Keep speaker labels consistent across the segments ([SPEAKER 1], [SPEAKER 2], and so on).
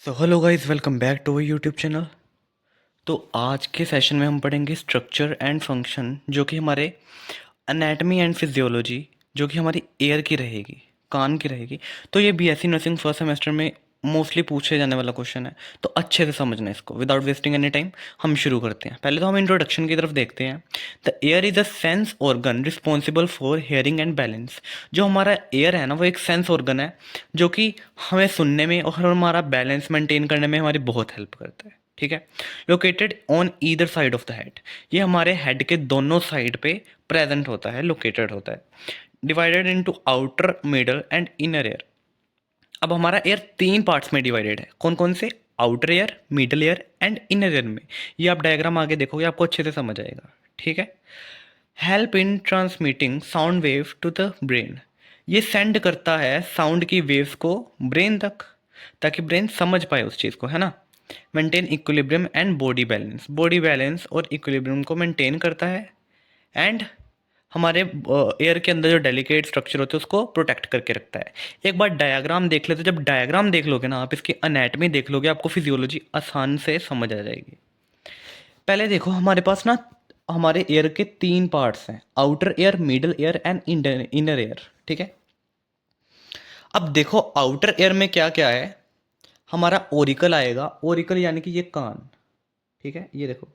[SPEAKER 1] So hello guys, welcome back to YouTube channel. तो आज के सेशन में हम पढ़ेंगे स्ट्रक्चर एंड फंक्शन, जो कि हमारे एनाटमी एंड फिजियोलॉजी, जो कि हमारी एयर की रहेगी, कान की रहेगी। तो ये बीएससी नर्सिंग फर्स्ट सेमेस्टर में मोस्टली पूछे जाने वाला क्वेश्चन है, तो अच्छे से समझना इसको। विदाउट वेस्टिंग एनी टाइम हम शुरू करते हैं। पहले तो हम इंट्रोडक्शन की तरफ देखते हैं। The air is a sense organ responsible for hearing and balance. जो हमारा एयर है ना, वो एक सेंस ऑर्गन है जो कि हमें सुनने में और हमारा बैलेंस मेंटेन करने में हमारी बहुत हेल्प करता है। ठीक है। Located on either side of the head, ये हमारे हेड के दोनों साइड पे प्रेजेंट होता है, लोकेटेड होता है। Divided into outer, middle and inner air. अब हमारा एयर तीन पार्ट्स में डिवाइडेड है। कौन कौन से? Outer air, middle air and inner air में। ये आप डायग्राम आगे देखोगे, आपको अच्छे से समझ आएगा। ठीक है। Help in transmitting sound wave to the brain, ये सेंड करता है साउंड की वेव्स को ब्रेन तक, ताकि ब्रेन समझ पाए उस चीज़ को, है ना। Maintain equilibrium and body balance, body balance और इक्विलिब्रियम को मेंटेन करता है। एंड हमारे एयर के अंदर जो डेलिकेट स्ट्रक्चर होते हैं उसको प्रोटेक्ट करके रखता है। एक बार डायग्राम देख लेते, जब डायग्राम देख लोगे ना आप, इसकी एनाटमी देख लोगे, आपको फिजियोलॉजी आसान से समझ आ जाएगी। पहले देखो, हमारे पास ना हमारे एयर के तीन पार्ट्स हैं, outer air, middle air and inner air. ठीक है। अब देखो आउटर एयर में क्या क्या है। हमारा ओरिकल आएगा, ओरिकल यानी कि ये कान। ठीक है, ये देखो,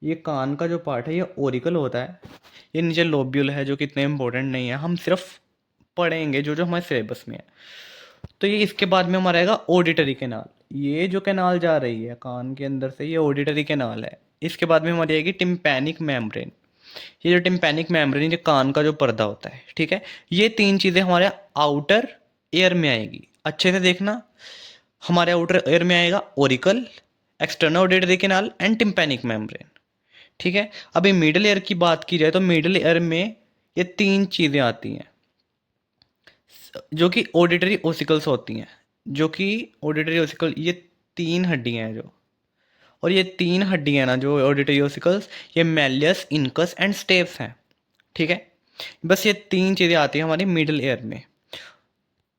[SPEAKER 1] ये कान का जो पार्ट है ये ओरिकल होता है। ये नीचे लोब्यूल है, जो कि इतने इंपॉर्टेंट नहीं है, हम सिर्फ पढ़ेंगे जो जो हमारे सिलेबस में है। तो ये इसके बाद में हमारा आएगा ऑडिटरी कैनाल। ये जो कैनाल जा रही है कान के अंदर से, ये ऑडिटरी कैनाल है। इसके बाद में हमारी आएगी टिम्पैनिक मेम्ब्रेन। ये जो टिम्पैनिक मेम्ब्रेन, ये कान का जो पर्दा होता है, ठीक है। ये तीन चीज़ें हमारे आउटर एयर में आएगी। अच्छे से देखना, हमारे आउटर एयर में आएगा Oracle, external auditory canal and tympanic membrane. ठीक है। अभी मिडल एयर की बात की जाए तो मिडल एयर में ये तीन चीज़ें आती हैं, जो कि ऑडिटरी ओसिकल्स होती हैं। जो कि ऑडिटरी ओसिकल, ये तीन हड्डियां हैं जो, और ये तीन हड्डियां ना जो ऑडिटरी ओसिकल्स, ये मैलियस, इनकस एंड स्टेप्स हैं। ठीक है। बस ये तीन चीज़ें आती हैं हमारी मिडल एयर में।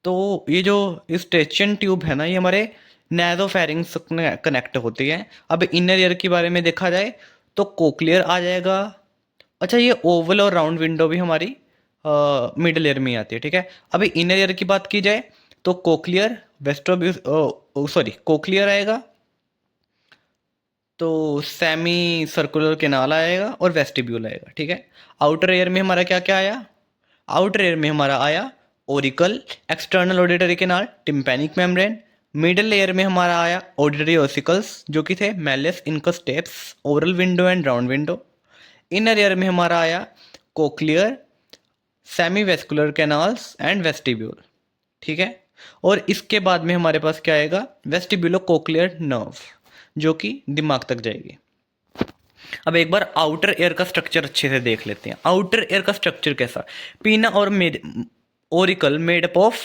[SPEAKER 1] तो ये जो स्टेचियन ट्यूब है ना, ये हमारे नैज़ोफैरिंग्स कनेक्ट होती है। अब इनर ईयर के बारे में देखा जाए तो कोक्लियर आ जाएगा। अच्छा, ये ओवल और राउंड विंडो भी हमारी मिडल ईयर में ही आती है। ठीक है। अभी इनर ईयर की बात की जाए तो कोक्लियर, वेस्ट्रोब्यूस, सॉरी, कोक्लियर आएगा, तो सेमी सर्कुलर केनाल आएगा और वेस्टिब्यूल आएगा। ठीक है। आउटर एयर में हमारा क्या क्या आया? आउटर एयर में हमारा आया Oracle, external auditory canal, tympanic membrane. Middle air में हमारा आया ऑडिटरी ओसिकल्स, जो कि थे malleus, incus, steps, oral window and round window. Inner ear में हमारा आया cochlear, semi vascular canals and vestibule. ठीक है। और इसके बाद में हमारे पास क्या आएगा? वेस्टिब्यूलो कोक्लियर नर्व, जो कि दिमाग तक जाएगी। अब एक बार आउटर एयर का स्ट्रक्चर अच्छे से देख लेते हैं। आउटर एयर का स्ट्रक्चर कैसा? पीना और Oracle made up of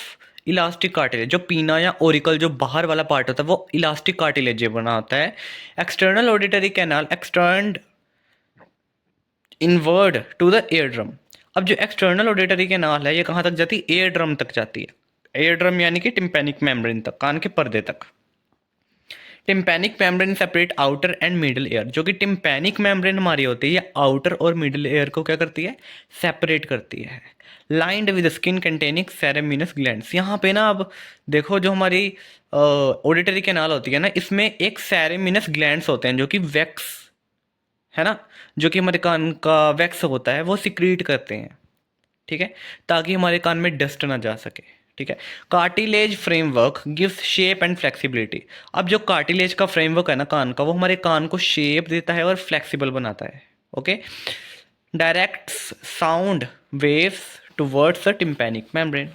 [SPEAKER 1] elastic cartilage. जो पीना या ओरिकल जो बाहर वाला पार्ट होता है वो इलास्टिक कार्टिलेज बना होता है। External auditory canal extern inward to the ear drum. अब जो एक्सटर्नल ऑडिटरी कैनाल है, ये कहाँ तक जाती है? एयर ड्रम तक जाती है। एयर ड्रम यानी कि टिम्पैनिक मेम्ब्रेन तक, कान के पर्दे तक। Tympanic membrane separate outer and middle air. जो कि टिम्पैनिक मेम्ब्रेन हमारी होती है, ये आउटर और मिडल एयर को क्या करती है? सेपरेट करती है। Lined with skin containing ceruminous glands. यहाँ पे ना अब देखो, जो हमारी ऑडिटरी कैनाल होती है ना, इसमें एक सेरेमिनस ग्लैंड्स होते हैं, जो कि वैक्स, है ना, जो कि हमारे कान का वैक्स होता है वो सिक्रीट करते हैं। ठीक है। ताकि हमारे कान में डस्ट ना जा सके। ठीक है। Cartilage framework gives shape and flexibility. अब जो कार्टिलेज का फ्रेमवर्क है ना कान का, वो हमारे कान को शेप देता है और फ्लेक्सिबल बनाता है। Okay. Directs sound waves towards the tympanic membrane.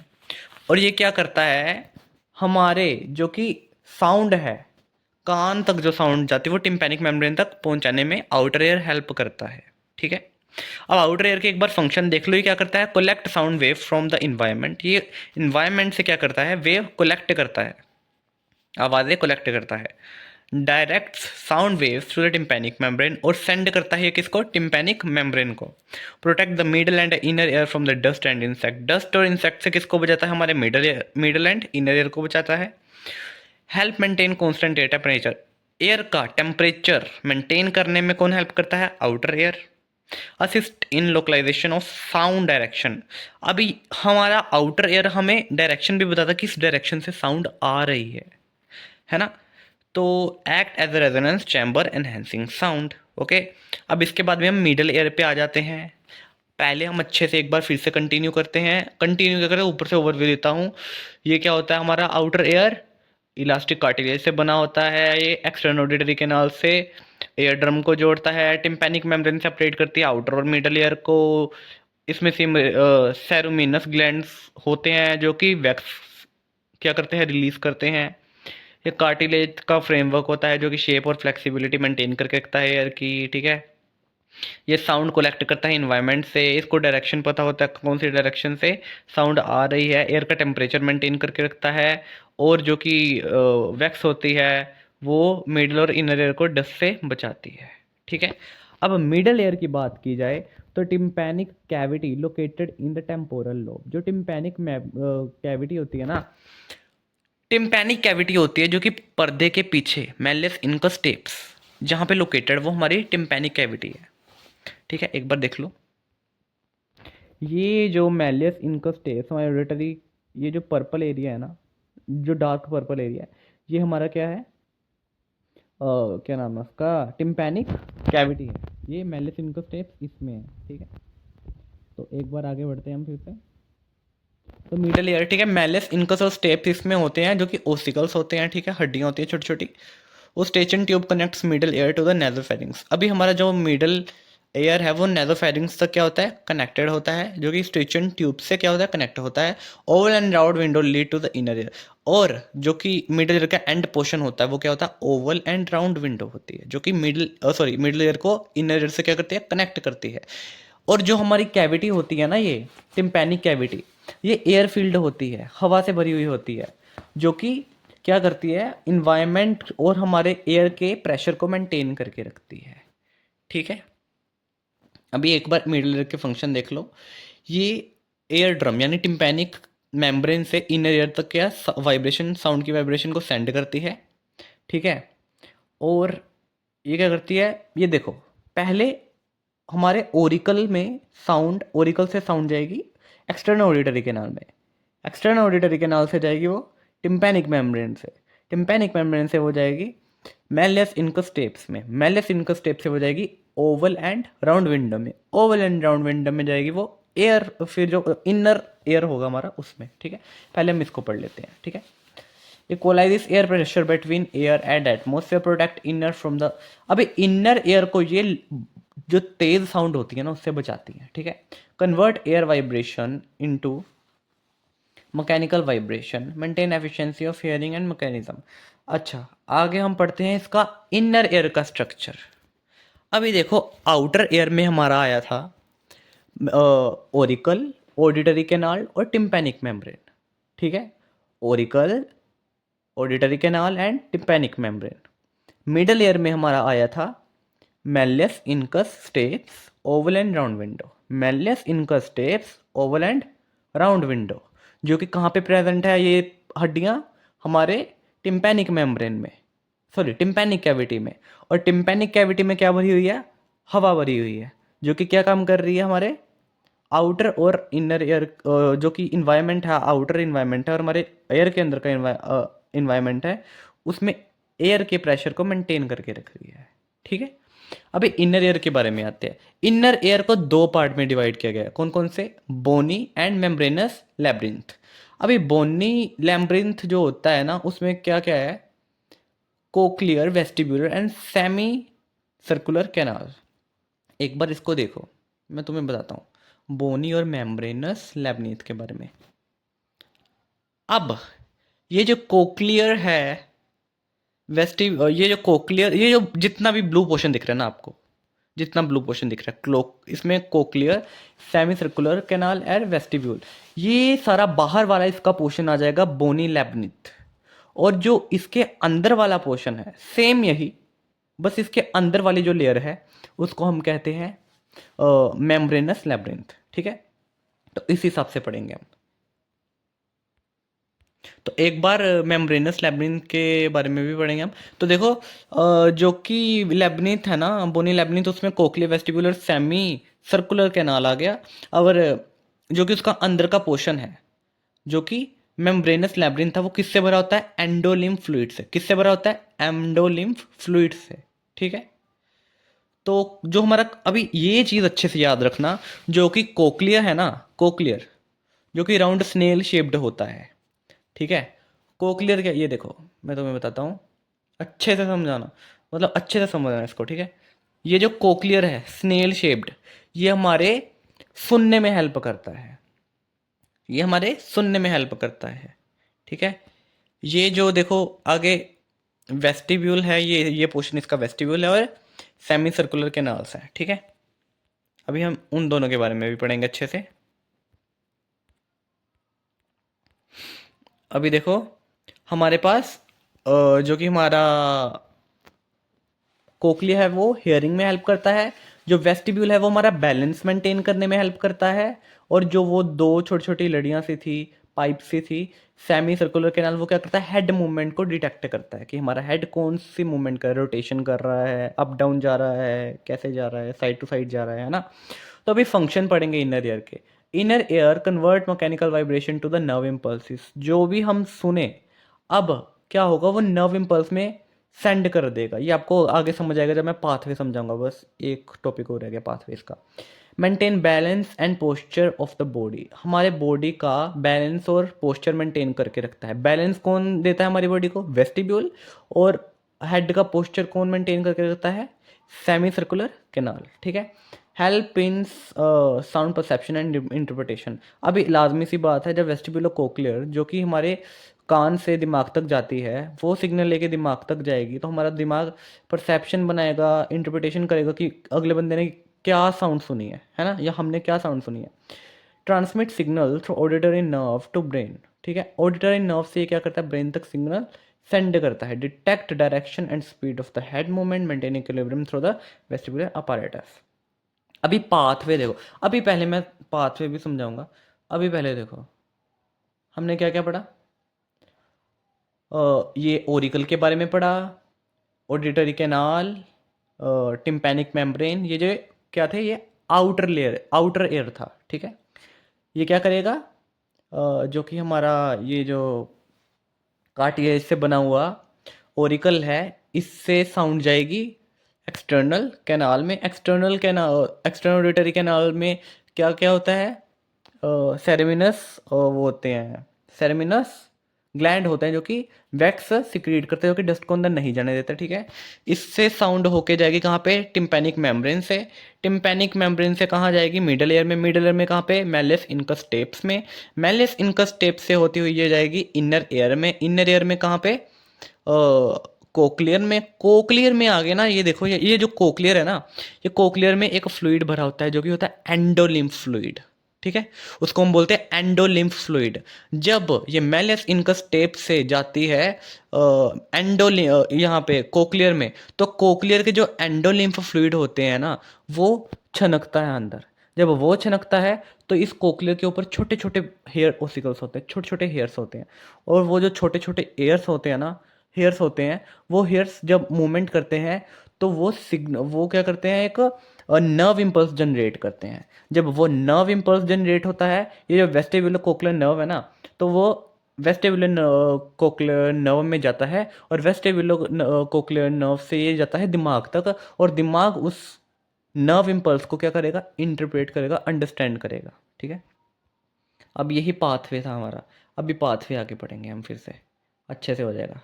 [SPEAKER 1] और ये क्या करता है? हमारे जो कि साउंड है, कान तक जो साउंड जाती है वो टिम्पैनिक मेम्ब्रेन तक पहुंचाने में आउटर एयर हेल्प करता है। ठीक है। अब आउटर एयर के एक बार फंक्शन देख लो, ये क्या करता है? Collect sound wave from the environment. ये इन्वायरमेंट से क्या करता है? वेव कलेक्ट करता है, आवाज़ें कलेक्ट करता है। Direct sound waves through the tympanic membrane, और सेंड करता है किसको? टिम्पैनिक मेम्ब्रेन को। Protect the middle and inner air from the dust and insect. Dust और इंसेक्ट से किसको बचाता है? हमारे मिडल एंड इनर एयर को बचाता है। Help maintain constant ear temperature. Ear का टेम्परेचर मेंटेन करने में कौन हेल्प करता है? Outer ear. Assist in localization of sound direction. अभी हमारा आउटर एयर हमें डायरेक्शन भी बताता है किस डायरेक्शन से साउंड आ रही है ना। तो act as a resonance chamber enhancing sound. Okay, अब इसके बाद में हम मिडल एयर पे आ जाते हैं। पहले हम अच्छे से एक बार फिर से कंटिन्यू करते हैं। कंटिन्यू क्या करें, ऊपर से ओवरव्यू देता हूँ। ये क्या होता है, हमारा आउटर एयर इलास्टिक कार्टिलेज से बना होता है। ये एक्सटर्नल ऑडिटरी कैनाल से एयर ड्रम को जोड़ता है। टिम्पैनिक मेम्ब्रेन सेपरेट करती है आउटर और मिडल एयर को। इसमें सेरुमिनस ग्लैंड्स होते हैं जो कि वैक्स क्या करते हैं, रिलीज करते हैं। ये कार्टिलेज का फ्रेमवर्क होता है जो कि शेप और फ्लेक्सिबिलिटी मेंटेन करके रखता है एयर की, ठीक है। ये साउंड कलेक्ट करता है इन्वायरमेंट से। इसको डायरेक्शन पता होता है कौन सी डायरेक्शन से साउंड आ रही है। एयर का टेम्परेचर मेंटेन करके रखता है। और जो कि वैक्स होती है वो मिडल और इनर एयर को डस्ट से बचाती है, ठीक है। अब मिडल एयर की बात की जाए तो tympanic cavity located in the temporal lobe. जो टिम्पैनिक कैविटी होती है ना, टिम्पैनिक कैविटी होती है जो कि पर्दे के पीछे मेलिस इनकस टेप्स जहाँ पे लोकेटेड, वो हमारी टिम्पैनिक कैविटी है, ठीक है। एक बार देख लो, ये जो मेलियस इनकस टेप्स हमारे ऑडिटरी, ये जो पर्पल एरिया है ना, जो डार्क पर्पल एरिया है, ये हमारा क्या है, क्या नाम है उसका, टिम्पैनिक कैविटी है। ये मेलियस इनकस टेप्स इसमें है, ठीक है। तो एक बार आगे बढ़ते हैं हम फिर से। तो मिडल ईयर, ठीक है, मेलिस इनकस और स्टेप्स इसमें होते हैं जो कि ओसिकल्स होते हैं, ठीक है, हड्डियाँ होती हैं छोटी छोटी। वो Eustachian tube connects middle ear to the nasopharynx. अभी हमारा जो मिडल एयर है वो नेजोफेरिंग्स तक क्या होता है, कनेक्टेड होता है, जो कि स्टेचन ट्यूब से क्या होता है, कनेक्ट होता है। Oval and round window lead to the inner ear. और जो कि मिडल ईयर का एंड पोर्शन होता है वो क्या होता है, ओवल एंड राउंड विंडो होती है, जो कि मिडल ईयर को इनर ईयर से क्या करती है, कनेक्ट करती है। और जो हमारी कैविटी होती है ना, ये टिम्पैनिक कैविटी, ये एयर फील्ड होती है, हवा से भरी हुई होती है, जो कि क्या करती है, इन्वायरमेंट और हमारे एयर के प्रेशर को मेंटेन करके रखती है, ठीक है। अभी एक बार मिडल एयर के फंक्शन देख लो। ये एयर ड्रम यानी टिम्पैनिक मेम्ब्रेन से इनर एयर तक क्या वाइब्रेशन, साउंड की वाइब्रेशन को सेंड करती है, ठीक है। और ये क्या करती है, ये देखो, पहले हमारे ओरिकल में साउंड, ओरिकल से साउंड जाएगी एक्सटर्नल ऑडिटरी कैनाल में, एक्सटर्नल ऑडिटरी कैनाल से जाएगी वो टिम्पैनिक मेम्ब्रेन से, टिम्पैनिक मेम्ब्रेन से वो जाएगी मेलियस इनकस टेप्स में, मेलियस इनकस टेप से वो जाएगी ओवल एंड राउंड विंडो में, ओवल एंड राउंड विंडो में जाएगी वो एयर, फिर जो इनर एयर होगा हमारा उसमें, ठीक है। पहले हम इसको पढ़ लेते हैं, ठीक है। Equalize air pressure between ear and atmosphere, protect inner from the. अभी इनर एयर को ये जो तेज साउंड होती है ना उससे बचाती है, ठीक है। Convert air vibration into mechanical vibration, maintain efficiency of hearing and mechanism. अच्छा, आगे हम पढ़ते हैं इसका इनर एयर का स्ट्रक्चर। अभी देखो, आउटर एयर में हमारा आया था ओरिकल, ऑडिटरी कैनाल और टिम्पैनिक मेम्ब्रेन, ठीक है। Oracle, auditory canal and tympanic membrane. Middle air में हमारा आया था malleus incus steps, Oval and round window, malleus incus steps, Oval and round window, जो कि कहाँ पे प्रेजेंट है, ये हड्डियाँ हमारे टिम्पैनिक मेम्ब्रेन में, सॉरी टिम्पैनिक कैविटी में। और टिम्पैनिक कैविटी में क्या भरी हुई है, हवा भरी हुई है, जो कि क्या काम कर रही है, हमारे आउटर और इनर एयर, जो कि इन्वायरमेंट है, आउटर इन्वायरमेंट है और हमारे एयर के अंदर का इन्वायरमेंट है, उसमें एयर के प्रेशर को मेंटेन करके रख रही है, ठीक है। अभी इनर एयर के बारे में आते हैं। इनर एयर को दो पार्ट में डिवाइड किया गया है, कौन कौन से, बोनी एंड मेम्ब्रेनस लैब्रिंथ। अभी बोनी लैब्रिंथ जो होता है ना, उसमें क्या क्या है, cochlear, vestibular and semi circular canal. एक बार इसको देखो, मैं तुम्हें बताता हूँ बोनी और मेम्ब्रेनस लैब्रिंथ के बारे में। अब ये जो कोक्लियर है, ये जो कोक्लियर, ये जो जितना भी ब्लू पोर्शन दिख रहा है ना आपको, जितना ब्लू पोर्शन दिख रहा है क्लोक, इसमें cochlear, semi circular canal and vestibule, ये सारा बाहर वाला इसका पोर्शन आ जाएगा बोनी लैब्रिंथ। और जो इसके अंदर वाला पोर्शन है सेम यही, बस इसके अंदर वाली जो लेयर है उसको हम कहते हैं मेम्ब्रेनस लैब्रिंथ, ठीक है। तो इस हिसाब से पढ़ेंगे हम। तो एक बार मेम्ब्रेनस लेबनिन के बारे में भी पढ़ेंगे हम। तो देखो जो कि लेबनिन है ना, बोनी लेबनिन, तो उसमें cochlear vestibular semi circular canal आ गया। और जो कि उसका अंदर का पोर्शन है, जो कि मेम्ब्रेनस लेबरिन था, वो किससे भरा होता है? एंडोलिम्फ फ्लूइड से। किससे भरा होता है? एंडोलिम्फ फ्लूइड से। ठीक है। तो जो हमारा अभी ये चीज़ अच्छे से याद रखना, जो कि कोक्लियर है ना, कोक्लियर जो कि राउंड स्नेल शेप्ड होता है। ठीक है। कोक्लियर क्या, ये देखो मैं तुम्हें बताता हूँ, अच्छे से समझाना, मतलब अच्छे से समझना इसको। ठीक है। ये जो कोक्लियर है स्नेल शेप्ड, ये हमारे सुनने में हेल्प करता है। ये हमारे सुनने में हेल्प करता है। ठीक है। ये जो देखो आगे वेस्टिब्यूल है, ये पोर्शन इसका वेस्टिब्यूल है, और सेमी सर्कुलर कैनाल्स है। ठीक है। अभी हम उन दोनों के बारे में भी पढ़ेंगे अच्छे से। अभी देखो हमारे पास जो कि हमारा कोक्लिया है वो हियरिंग में हेल्प करता है। जो वेस्टिब्यूल है वो हमारा बैलेंस मेंटेन करने में हेल्प करता है। और जो वो दो छोटी छोटी लड़ियाँ सी थी, पाइप सी थी, सेमी सर्कुलर कैनाल, वो क्या करता है? हेड मूवमेंट को डिटेक्ट करता है कि हमारा हेड कौन सी मूवमेंट कर रहा है, रोटेशन कर रहा है, अप डाउन जा रहा है, कैसे जा रहा है, साइड टू साइड जा रहा है ना। तो अभी फंक्शन पढ़ेंगे इनर ईयर के। Inner ear convert mechanical vibration to the nerve impulses. जो भी हम सुने अब क्या होगा, वो नर्व इम्पल्स में सेंड कर देगा। ये आपको आगे समझ आएगा जब मैं पाथवे समझाऊंगा। बस एक टॉपिक हो रह गया पाथवेज का। Maintain balance and posture of the body. हमारे बॉडी का बैलेंस और पोस्चर मेंटेन करके रखता है। बैलेंस कौन देता है हमारी बॉडी को? वेस्टिब्यूल। और हेड का पोस्चर कौन मेंटेन करके रखता है? Semi circular canal. ठीक है। Help in sound perception and interpretation. अभी लाजमी सी बात है, जब वेस्टिब्यूलो कोक्लियर जो कि हमारे कान से दिमाग तक जाती है, वो सिग्नल लेके दिमाग तक जाएगी, तो हमारा दिमाग परसेप्शन बनाएगा, इंटरप्रिटेशन करेगा कि अगले बंदे ने क्या साउंड सुनी है ना, या हमने क्या साउंड सुनी है। Transmit signal through auditory nerve to brain. ठीक है। ऑडिटरी नर्व से ये क्या करता है? ब्रेन तक सिग्नल सेंड करता है। Detect direction and speed of the head movement, maintain equilibrium through the vestibular apparatus। अभी पाथवे देखो। अभी पहले मैं पाथवे भी समझाऊंगा। अभी पहले देखो हमने क्या क्या पढ़ा। ये ओरिकल के बारे में पढ़ा, ऑडिटरी कैनाल, टिम्पैनिक मेम्ब्रेन। ये जो क्या थे? ये आउटर लेयर, आउटर एयर था। ठीक है। ये क्या करेगा? जो कि हमारा ये जो कार्टिलेज से बना हुआ ओरिकल है, इससे साउंड जाएगी एक्सटर्नल कैनाल में। External canal, external auditory canal में क्या क्या होता है? सेरेमिनस वो होते हैं, सेरेमिनस ग्लैंड होते हैं जो कि वैक्स सिक्रीट करते हैं, जो कि डस्ट को अंदर नहीं जाने देते। ठीक है। इससे साउंड होके जाएगी कहाँ पे? टिम्पैनिक मेम्ब्रेन से। टिम्पैनिक मेम्ब्रेन से कहाँ जाएगी? मिडल एयर में। मिडल एयर में कहाँ पे? मैलिस इनकस टेप्स में। मैलिस इनकस टेप्स से होती हुई ये जाएगी इनर एयर में। इनर एयर में कहाँ पे? कोक्लियर में। कोक्लियर में आ गए ना, ये देखो, ये जो कोक्लियर है ना, ये कोक्लियर में एक फ्लूइड भरा होता है जो कि होता है एंडोलिम्फ फ्लूइड। ठीक है। उसको हम बोलते हैं एंडोलिम्फ फ्लूइड। जब ये मेलिस इनकस टेप से जाती है यहाँ पे कोक्लियर में, तो कोक्लियर के जो एंडोलिम्फ फ्लूइड होते हैं ना, वो छनकता है अंदर। जब वो छनकता है तो इस कोक्लियर के ऊपर छोटे छोटे हेयर ओसिकल्स होते हैं, छोटे छोटे हेयर्स होते हैं। और वो जो छोटे छोटे एयर्स होते हैं ना, हेयर्स होते हैं, वो हेयर्स जब मूवमेंट करते हैं तो वो क्या करते हैं? एक नर्व इम्पल्स जनरेट करते हैं। जब वो नर्व इम्पल्स जनरेट होता है, ये जो वेस्टिब्यूलो कोक्लियर नर्व है ना, तो वो वेस्टिब्यूलो कोक्लियर नर्व में जाता है, और वेस्टिब्यूलो कोक्लियर नर्व से ये जाता है दिमाग तक, और दिमाग उस नर्व इम्पल्स को क्या करेगा? इंटरप्रेट करेगा, अंडरस्टैंड करेगा। ठीक है। अब यही पाथवे था हमारा। अभी पाथवे आगे पढ़ेंगे हम फिर से, अच्छे से हो जाएगा।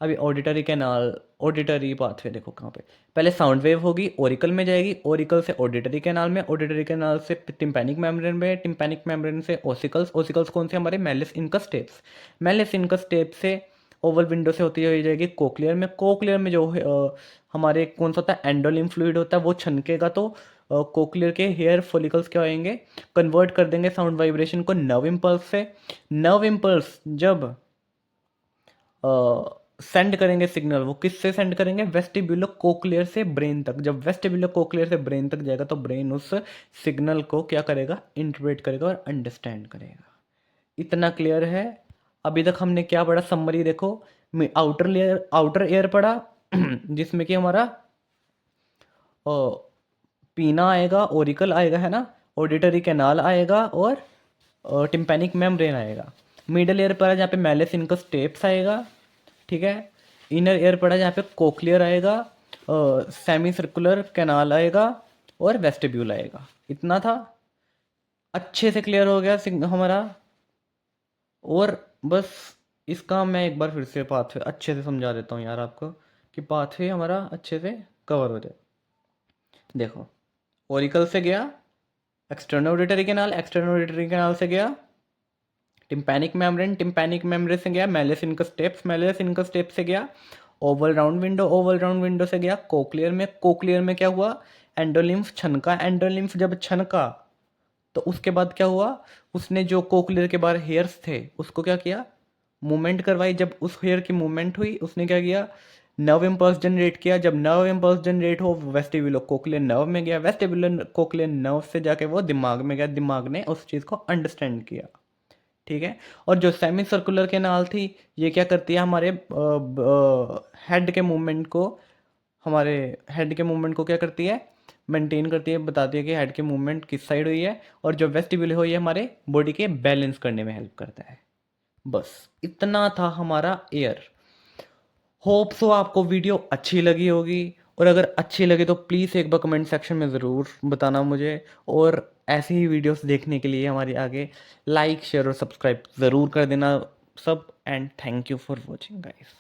[SPEAKER 1] अभी ऑडिटरी कैनाल, ऑडिटरी पाथवे देखो कहाँ पे। पहले साउंड वेव होगी, ओरिकल में जाएगी, ओरिकल से ऑडिटरी कैनाल में, ऑडिटरी कैनाल से टिम्पैनिक मेम्ब्रेन में, टिम्पैनिक मेम्ब्रेन से ओसिकल्स, ओसिकल्स कौन से? हमारे malice incus tapes. Malice incus tape से ओवल विंडो से होती हुई जाएगी कोक्लियर में। कोक्लियर में जो हमारे कौन सा होता है? एंडोलिम फ्लूइड होता है, वो छनकेगा तो कोक्लियर के हेयर फॉलिकल्स क्या होंगे? कन्वर्ट कर देंगे साउंड वाइब्रेशन को नर्व इम्पल्स से। नर्व इम्पल्स जब सेंड करेंगे सिग्नल, वो किससे सेंड करेंगे? वेस्टिब्यूलो कोक्लियर से ब्रेन तक। जब वेस्टिब्यूलो कोक्लियर से ब्रेन तक जाएगा तो ब्रेन उस सिग्नल को क्या करेगा? इंटरप्रेट करेगा और अंडरस्टैंड करेगा। इतना क्लियर है। अभी तक हमने क्या पढ़ा, समरी देखो। आउटर एयर पढ़ा जिसमें कि हमारा पीना आएगा, ओरिकल आएगा, है ना, ऑडिटरी कैनाल आएगा, और टिम्पैनिक मेम्ब्रेन आएगा। मिडल एयर पड़ा जहाँ पे मैलिस इनकस टेप्स आएगा, ठीक है। इनर एयर पड़ा जहाँ पे कोक्लियर आएगा, सेमी सर्कुलर कैनाल आएगा, और वेस्टिब्यूल आएगा। इतना था, अच्छे से क्लियर हो गया हमारा। और बस इसका मैं एक बार फिर से पाथवे अच्छे से समझा देता हूँ यार आपको, कि पाथवे हमारा अच्छे से कवर हो जाए। देखो, ओरिकल से गया external auditory canal, external auditory canal से गया टिम्पैनिक मेम्ब्रेन, टिम्पैनिक मेम्ब्रेन से गया malice incus tapes, malice incus tape से गया Oval round window, Oval round window से गया कोक्लियर में, कोक्लियर में क्या हुआ, एंडोलिम्फ छनका, एंडोलिम्फ जब छनका तो उसके बाद क्या हुआ, उसने जो कोक्लियर के बाहर हेयर्स थे उसको क्या किया, मूवमेंट करवाई। जब उस हेयर की मूवमेंट हुई उसने क्या किया, नर्व इम्पल्स जनरेट किया। जब नर्व इम्पल्स जनरेट हो वेस्टिबुलो कोक्लियर नर्व में गया, वेस्टिबुलर कोक्लियर नर्व से जाके वो दिमाग में गया, दिमाग ने उस चीज़ को अंडरस्टैंड किया, ठीक है। और जो सेमी सर्कुलर कैनाल थी, ये क्या करती है, हमारे हेड के मूवमेंट को, हमारे हेड के मूवमेंट को क्या करती है, मेंटेन करती है, बताती है कि हेड की मूवमेंट किस साइड हुई है। और जो वेस्टिब्यूल हुई है हमारे बॉडी के बैलेंस करने में हेल्प करता है। बस इतना था हमारा एयर। होप सो आपको वीडियो अच्छी लगी होगी, और अगर अच्छी लगे तो प्लीज़ एक बार कमेंट सेक्शन में ज़रूर बताना मुझे। और ऐसी ही वीडियोस देखने के लिए हमारे आगे लाइक शेयर और सब्सक्राइब ज़रूर कर देना सब। And thank you for watching guys.